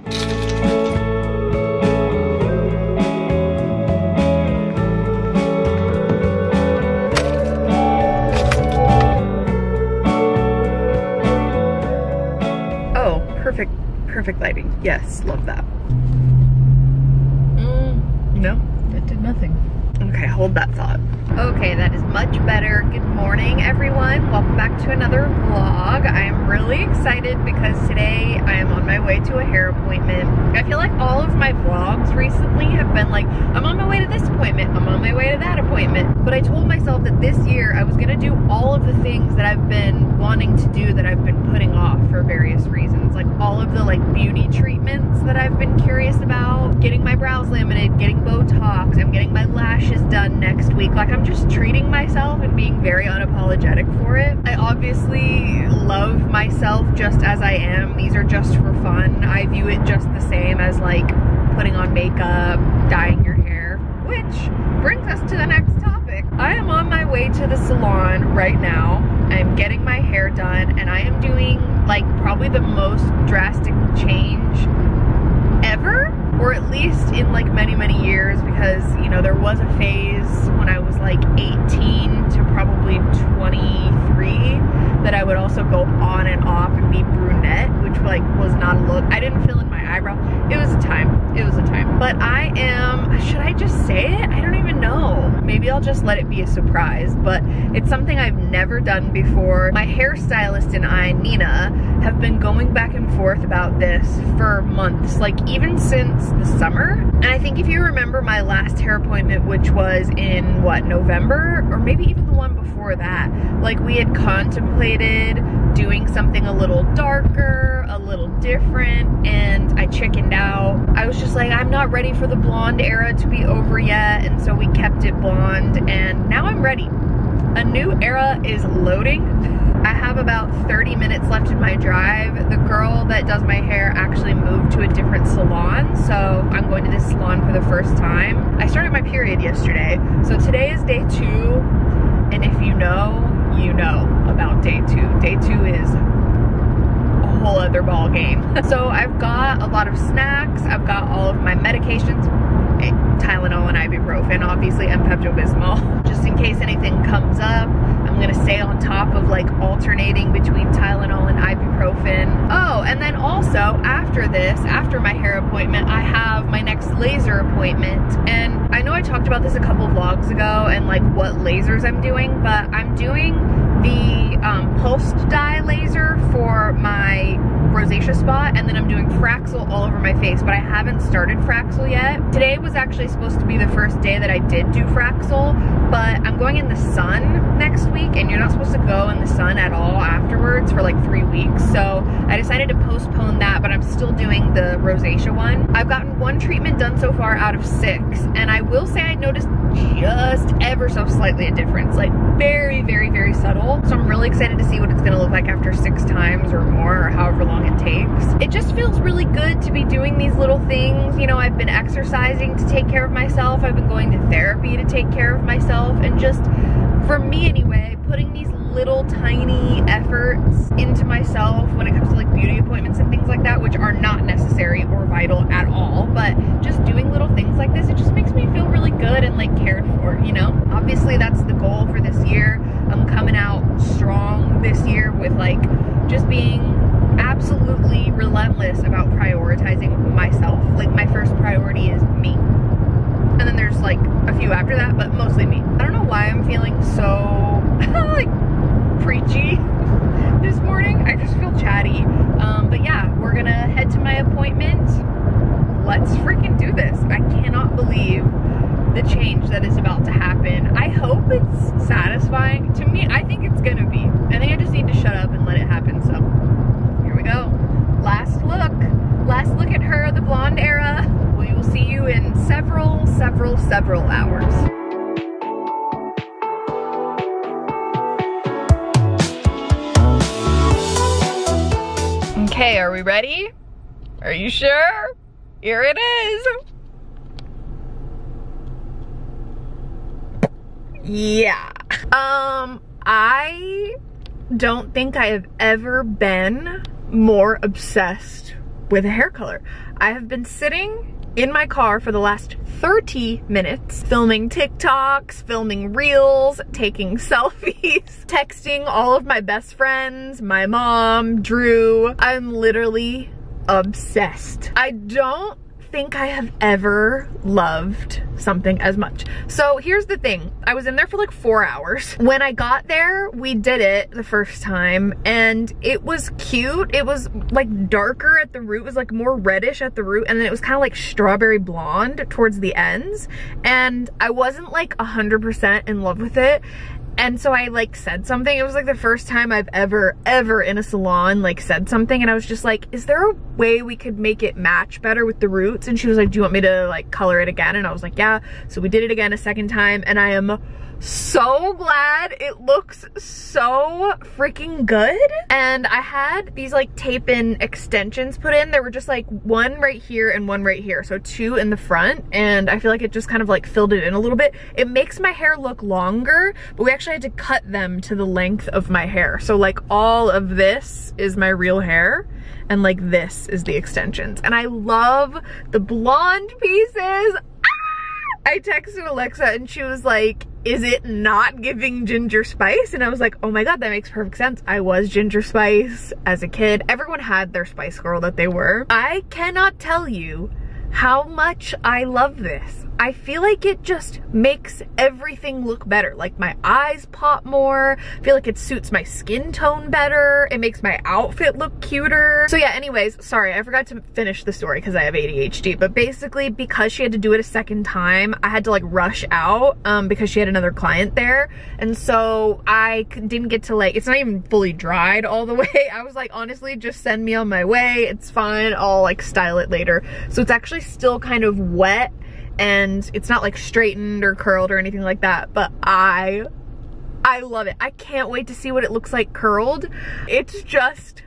Oh, perfect lighting. Yes, love that. No, that did nothing. Okay, hold that thought. Okay, that is much better. Good morning, everyone. Welcome back to another vlog. I am really excited because today I am on my way to a hair appointment. I feel like all of my vlogs recently have been like, I'm on my way to this appointment, I'm on my way to that appointment. But I told myself that this year I was gonna do all of the things that I've been wanting to do that I've been putting off for various reasons. Like all of the beauty treatments that I've been curious about, getting my brows laminated, getting Botox, I'm getting my lashes done next week. Like I'm just treating myself and being very unapologetic for it. I obviously love myself just as I am. These are just for fun. I view it just the same as like putting on makeup, dyeing your hair, which brings us to the next topic. I am on my way to the salon right now. I'm getting my hair done and I am doing like probably the most drastic change ever, or at least in like many years, because you know there was a phase when I was like 18 to probably 23 that I would also go on and off and be brunette, which like was not a look. I didn't fill in my eyebrow. It was a time. It was a time. But I am, should I just say it? I don't even know. Maybe I'll just let it be a surprise, but it's something I've never done before. My hairstylist and I, Nina, have been going back and forth about this for months, like even since the summer. And I think if you remember my last hair appointment, which was in what, November, or maybe even the one before that, like we had contemplated doing something a little darker, a little different, and I chickened out. I was just like, I'm not ready for the blonde era to be over yet, and so we kept it blonde, and now I'm ready. A new era is loading. I have about 30 minutes left in my drive. The girl that does my hair actually moved to a different salon, so I'm going to this salon for the first time. I started my period yesterday, so today is day 2, and if you know, you know about day 2. Day 2 is a whole other ball game. So I've got a lot of snacks, I've got all of my medications, Tylenol and ibuprofen, obviously, and Pepto-Bismol, just in case anything comes up. I'm gonna stay on top of like alternating between Tylenol and ibuprofen. Oh, and then also after this, after my hair appointment, I have my next laser appointment. And I know I talked about this a couple vlogs ago and like what lasers I'm doing, but I'm doing the pulsed dye laser for my rosacea spot, and then I'm doing Fraxel all over my face, but I haven't started Fraxel yet. Today was actually supposed to be the first day that I did do Fraxel, but I'm going in the sun next week, and you're not supposed to go in the sun at all afterwards for like 3 weeks, so I decided to postpone that, but I'm still doing the rosacea one. I've gotten 1 treatment done so far out of 6, and I will say I noticed just ever so slightly a difference, like very subtle. So I'm really excited to see what it's gonna look like after 6 times or more, or however long it takes. It just feels really good to be doing these little things. You know, I've been exercising to take care of myself, I've been going to therapy to take care of myself, and just, for me anyway, putting these little tiny efforts into myself when it comes to like beauty appointments and things like that, which are not necessary or vital at all, but just doing little things like this, it just makes me feel really good and like cared for, you know? Obviously that's the goal for this year. I'm coming out strong this year with like just being absolutely relentless about prioritizing myself. Like my first priority is me. And then there's like a few after that, but mostly me. I don't know why I'm feeling so like preachy this morning. I just feel chatty. But yeah, we're gonna head to my appointment. Let's freaking do this. I cannot believe the change that is about to happen. I hope it's satisfying. To me, I think it's gonna be. I think I just need to shut up and let it happen, so here we go. Last look at her, the blonde era. We will see you in several hours. Okay, are we ready? Are you sure? Here it is. Yeah. I don't think I have ever been more obsessed with a hair color. I have been sitting in my car for the last 30 minutes filming TikToks, filming reels, taking selfies, texting all of my best friends, my mom, Drew. I'm literally obsessed. I don't think I have ever loved something as much. So here's the thing, I was in there for like 4 hours. When I got there, we did it the first time and it was cute. It was like darker at the root, it was like more reddish at the root, and then it was kind of like strawberry blonde towards the ends, and I wasn't like 100% in love with it. And so I like said something. It was like the first time I've ever in a salon like said something, and I was just like, is there a way we could make it match better with the roots? And she was like, do you want me to like color it again? And I was like, yeah. So we did it again a second time, and I am so glad. It looks so freaking good. And I had these like tape-in extensions put in. There were just like one right here and one right here, so 2 in the front, and I feel like it just kind of like filled it in a little bit. It makes my hair look longer, but we actually had to cut them to the length of my hair. So like all of this is my real hair, and like this is the extensions. And I love the blonde pieces. I texted Alexa and she was like, is it not giving Ginger Spice? And I was like, oh my god, that makes perfect sense. I was Ginger Spice as a kid. Everyone had their Spice Girl that they were. I cannot tell you how much I love this. I feel like it just makes everything look better. Like my eyes pop more. I feel like it suits my skin tone better. It makes my outfit look cuter. So yeah, anyways, sorry, I forgot to finish the story because I have ADHD. But basically, because she had to do it a second time, I had to like rush out because she had another client there. And so I didn't get to like, it's not even fully dried all the way. I was like, honestly, just send me on my way. It's fine. I'll like style it later. So it's actually still kind of wet, and it's not like straightened or curled or anything like that, but I love it. I can't wait to see what it looks like curled. It's just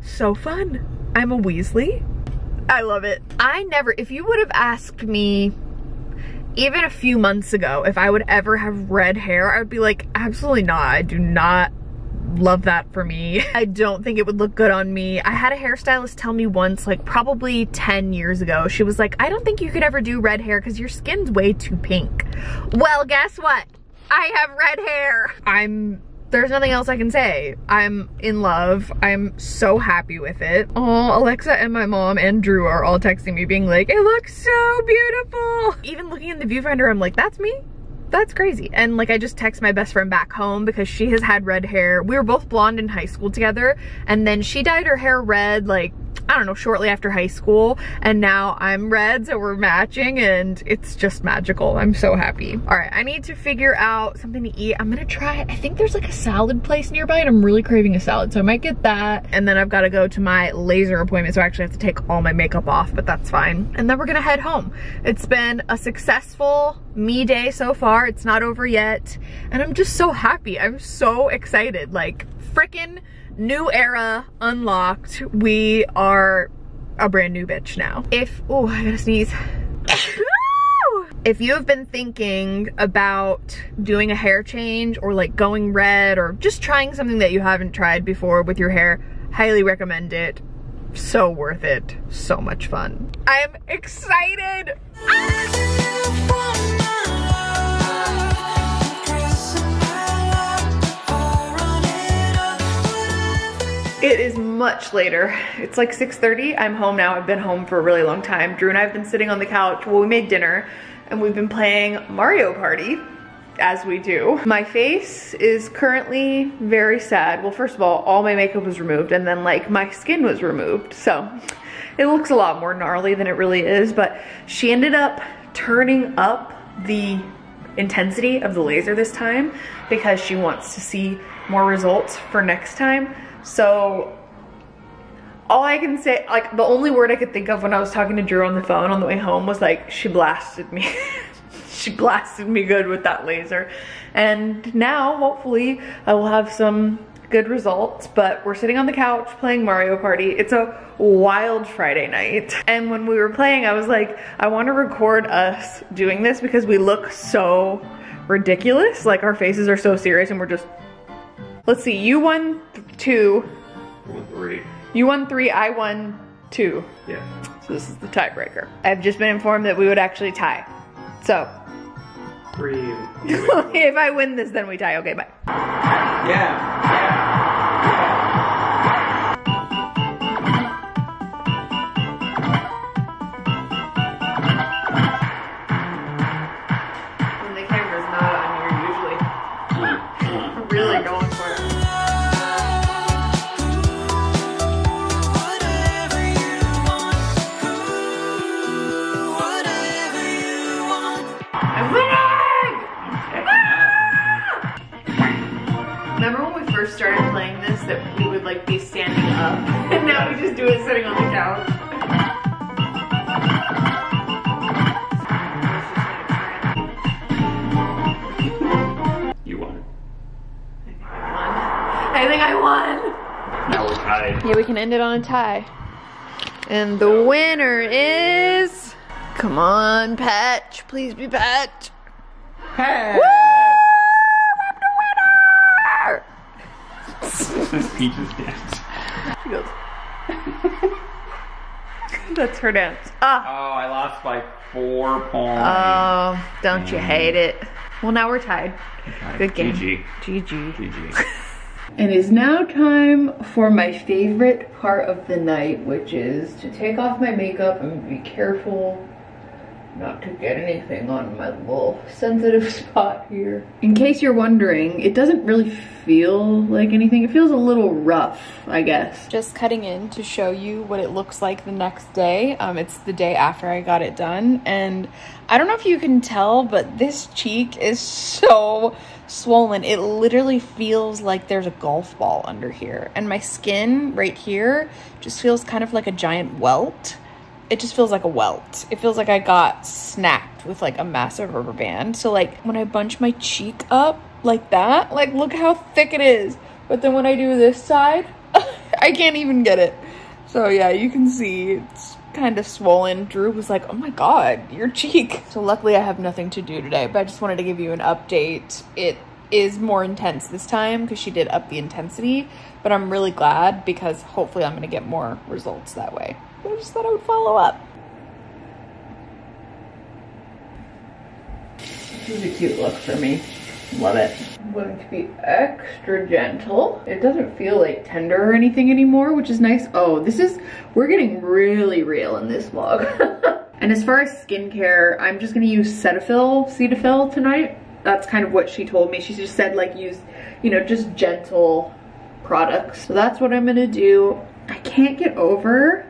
so fun. I'm a Weasley. I love it. If you would have asked me even a few months ago if I would ever have red hair, I would be like, absolutely not. I do not love that for me. I don't think it would look good on me. I had a hairstylist tell me once, like probably 10 years ago, she was like, I don't think you could ever do red hair because your skin's way too pink. Well, guess what? I have red hair. There's nothing else I can say. I'm in love. I'm so happy with it. Oh, Alexa and my mom and Drew are all texting me being like, it looks so beautiful. Even looking in the viewfinder, I'm like, that's me. That's crazy. And like I just text my best friend back home because she has had red hair. We were both blonde in high school together, and then she dyed her hair red like, I don't know, shortly after high school, and now I'm red, so we're matching, and it's just magical. I'm so happy. All right, I need to figure out something to eat. I'm gonna try, I think there's like a salad place nearby, and I'm really craving a salad, so I might get that. And then I've got to go to my laser appointment, so I actually have to take all my makeup off, but that's fine. And then we're gonna head home. It's been a successful me day so far. It's not over yet, and I'm just so happy. I'm so excited. Like, frickin' new era unlocked. We are a brand new bitch now. Oh, I gotta sneeze. If you have been thinking about doing a hair change or like going red or just trying something that you haven't tried before with your hair, highly recommend it. So worth it. So much fun. I'm excited. It is much later. It's like 6:30. I'm home now. I've been home for a really long time. Drew and I have been sitting on the couch. Well, we made dinner and we've been playing Mario Party, as we do. My face is currently very sad. Well, first of all my makeup was removed, and then like my skin was removed. So it looks a lot more gnarly than it really is, but she ended up turning up the intensity of the laser this time because she wants to see more results for next time. So all I can say, like the only word I could think of when I was talking to Drew on the phone on the way home was like, she blasted me. She blasted me good with that laser. And now hopefully I will have some good results, but we're sitting on the couch playing Mario Party. It's a wild Friday night. And when we were playing, I was like, I want to record us doing this because we look so ridiculous. Like our faces are so serious and we're just, let's see, you won 2. I won 3. You won 3, I won 2. Yes. So this is the tiebreaker. I've just been informed that we would actually tie. So. 3. If I win this, then we tie. Okay, bye. Yeah. When the camera's not on, you're usually really going for it. Remember when we first started playing this that we would like be standing up and now we just do it sitting on the couch? You won. I think I won. Now we're tied. Yeah, we can end it on a tie. And the winner is... Come on, Patch. Please be Patch. Hey! Woo! This is Peach's dance. She goes. That's her dance. Oh, I lost by 4 points. Oh, don't you hate it? Well, now we're tied. Good game. GG. GG. GG. It is now time for my favorite part of the night, which is to take off my makeup and be careful not to get anything on my little sensitive spot here. In case you're wondering, it doesn't really feel like anything. It feels a little rough, I guess. Just cutting in to show you what it looks like the next day. It's the day after I got it done, and I don't know if you can tell, but this cheek is so swollen. It literally feels like there's a golf ball under here, and my skin right here just feels kind of like a giant welt. It just feels like a welt. It feels like I got snapped with like a massive rubber band. So like when I bunch my cheek up like that, like look how thick it is. But then when I do this side, I can't even get it. So yeah, you can see it's kind of swollen. Drew was like, oh my God, your cheek. So luckily I have nothing to do today, but I just wanted to give you an update. It is more intense this time because she did up the intensity, but I'm really glad because hopefully I'm gonna get more results that way. I just thought I would follow up. This is a cute look for me. Love it. I'm going to be extra gentle. It doesn't feel like tender or anything anymore, which is nice. Oh, we're getting really real in this vlog. And as far as skincare, I'm just gonna use Cetaphil tonight. That's kind of what she told me. She just said like use, just gentle products. So that's what I'm gonna do. I can't get over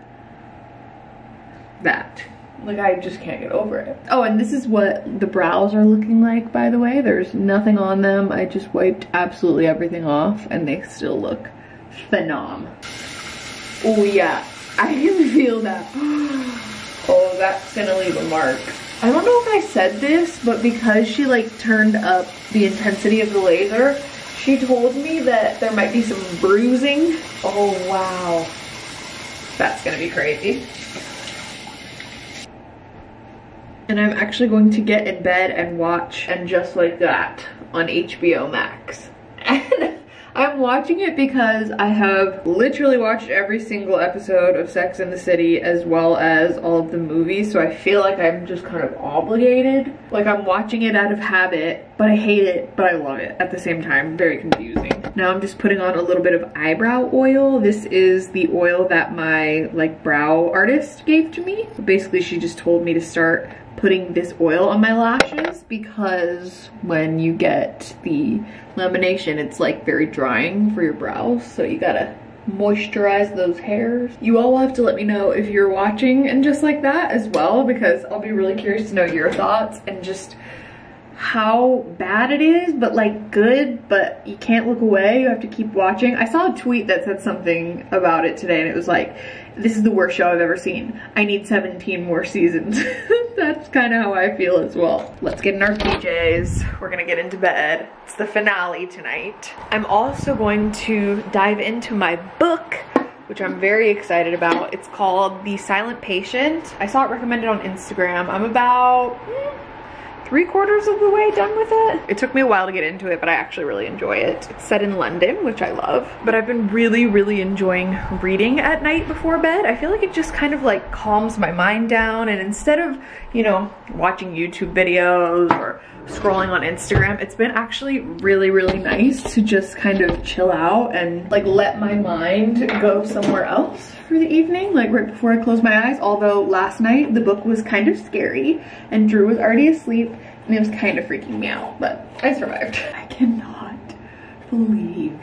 that. Like I just can't get over it. Oh, and this is what the brows are looking like, by the way. There's nothing on them. I just wiped absolutely everything off and they still look phenom. Oh yeah, I can feel that. Oh, that's gonna leave a mark. I don't know if I said this, but because she like turned up the intensity of the laser, she told me that there might be some bruising. Oh wow, that's gonna be crazy. And I'm actually going to get in bed and watch And Just Like That on HBO Max. And I'm watching it because I have literally watched every single episode of Sex and the City as well as all of the movies, so I feel like I'm just kind of obligated. Like I'm watching it out of habit, but I hate it, but I love it at the same time. Very confusing. Now I'm just putting on a little bit of eyebrow oil. This is the oil that my brow artist gave to me. Basically, she just told me to start putting this oil on my lashes because when you get the lamination, it's like very drying for your brows, so you gotta moisturize those hairs. You all will have to let me know if you're watching And Just Like That as well, because I'll be really curious to know your thoughts and just how bad it is, but like good, but you can't look away, you have to keep watching. I saw a tweet that said something about it today and it was like, this is the worst show I've ever seen. I need 17 more seasons. That's kind of how I feel as well. Let's get in our PJs. We're gonna get into bed. It's the finale tonight. I'm also going to dive into my book, which I'm very excited about. It's called The Silent Patient. I saw it recommended on Instagram. I'm about 3/4 of the way done with it. It took me a while to get into it, but I actually really enjoy it. It's set in London, which I love. But I've been really enjoying reading at night before bed. I feel like it just kind of like calms my mind down, and instead of, you know, watching YouTube videos or scrolling on Instagram, it's been actually really nice to just kind of chill out and like let my mind go somewhere else for the evening, like right before I close my eyes. Although last night the book was kind of scary and Drew was already asleep and it was kind of freaking me out, but I survived. I cannot believe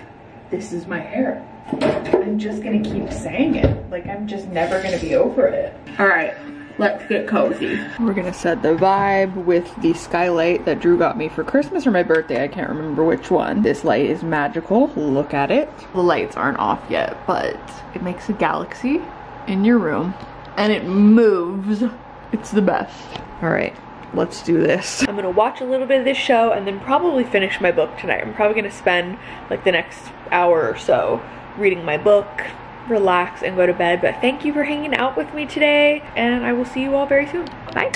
this is my hair. I'm just gonna keep saying it. Like, I'm just never gonna be over it. All right, let's get cozy. We're gonna set the vibe with the skylight that Drew got me for Christmas or my birthday. I can't remember which one. This light is magical. Look at it. The lights aren't off yet, but it makes a galaxy in your room and it moves. It's the best. All right, let's do this. I'm gonna watch a little bit of this show and then probably finish my book tonight. I'm probably gonna spend like the next hour or so reading my book, relax, and go to bed. But thank you for hanging out with me today, and I will see you all very soon. Bye.